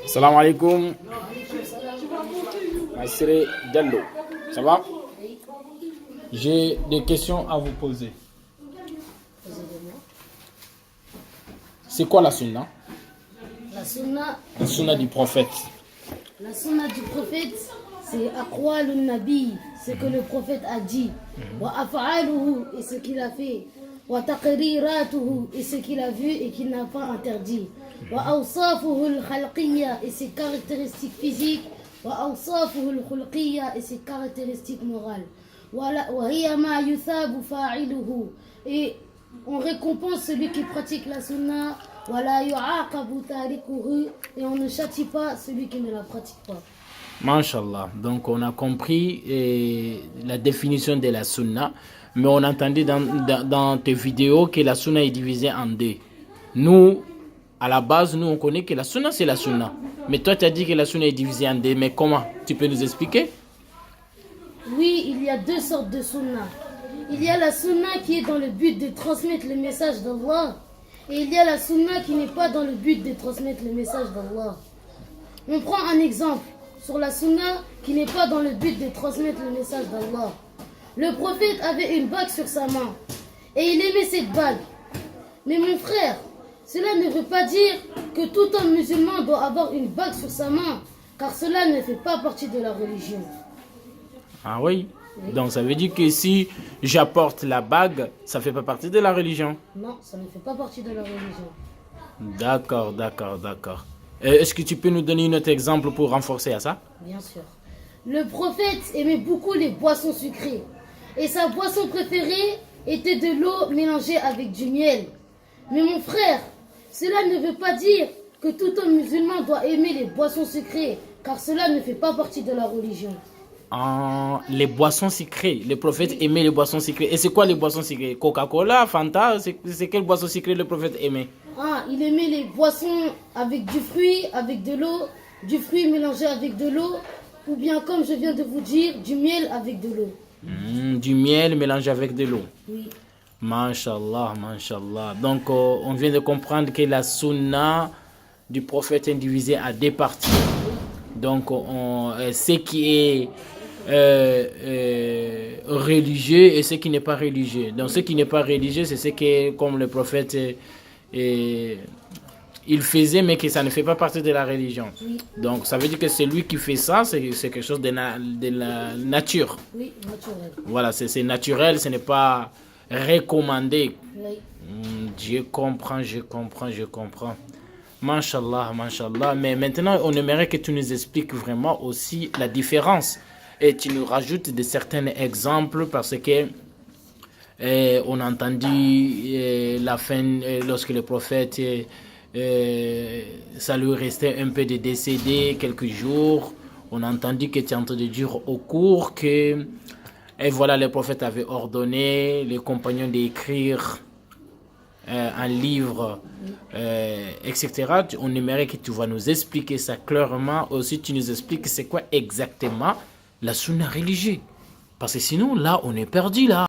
Salam alaikum. Maïsere Diallo. Ça va? J'ai des questions à vous poser. C'est quoi la sunna? La sunna du prophète. La sunna du prophète, c'est aqwal al-nabi, ce que le prophète a dit. Wa af'aluhu, et ce qu'il a fait. Wa taqriratuhu, et ce qu'il a vu et qu'il n'a pas interdit. Wa awsafuhu al-khalqiyya, et ses caractéristiques physiques. Wa awsafuhu al-khulqiyya, et ses caractéristiques morales. Wa hiya ma yuthabu fa'iluhu, et on récompense celui qui pratique la sunna. Wala yu'aqabu tarikuhu, et on ne châtie pas celui qui ne la pratique pas. Masha'Allah. Donc on a compris la définition de la sunna, mais on entendait dans tes vidéos que la sunna est divisée en deux. Nous, à la base, nous on connaît que la sunna c'est la sunna. Mais toi tu as dit que la sunna est divisée en deux, mais comment? Tu peux nous expliquer? Oui, il y a deux sortes de sunna. Il y a la sunna qui est dans le but de transmettre le message d'Allah. Et il y a la sunna qui n'est pas dans le but de transmettre le message d'Allah. On prend un exemple sur la sunna qui n'est pas dans le but de transmettre le message d'Allah. Le prophète avait une bague sur sa main et il aimait cette bague. Mais mon frère, cela ne veut pas dire que tout homme musulman doit avoir une bague sur sa main, car cela ne fait pas partie de la religion. Ah oui? Donc ça veut dire que si j'apporte la bague, ça ne fait pas partie de la religion? Non, ça ne fait pas partie de la religion. D'accord. Est-ce que tu peux nous donner un autre exemple pour renforcer à ça? Bien sûr. Le prophète aimait beaucoup les boissons sucrées. Et sa boisson préférée était de l'eau mélangée avec du miel. Mais mon frère, cela ne veut pas dire que tout homme musulman doit aimer les boissons sucrées, car cela ne fait pas partie de la religion. Les boissons sucrées. Le prophète aimait les boissons sucrées. Et c'est quoi les boissons sucrées? Coca-Cola, Fanta? C'est quelle boisson sucrée le prophète aimait? Il aimait les boissons avec du fruit, avec de l'eau, du fruit mélangé avec de l'eau, ou bien comme je viens de vous dire, du miel avec de l'eau. Du miel mélangé avec de l'eau. Oui. Masha'Allah. Donc on vient de comprendre que la sunna du prophète est divisée à deux parties. Donc ce qui est religieux et ce qui n'est pas religieux. Donc ce qui n'est pas religieux, c'est ce que, comme le prophète il faisait, mais que ça ne fait pas partie de la religion. Oui. Donc ça veut dire que celui qui fait ça, c'est quelque chose de la nature. Oui, naturel. Voilà, c'est naturel, ce n'est pas recommandé. Oui. Je comprends. Masha'Allah. Mais maintenant, on aimerait que tu nous expliques vraiment aussi la différence. Et tu nous rajoutes de certains exemples parce que on a entendu la fin, lorsque le prophète, ça lui restait un peu de décéder quelques jours. On a entendu que tu es en train de dire au cours que, et voilà, le prophète avait ordonné les compagnons d'écrire un livre, etc. On aimerait que tu vas nous expliquer ça clairement. Aussi, tu nous expliques c'est quoi exactement la sunna religieuse. Parce que sinon, là, on est perdu, là.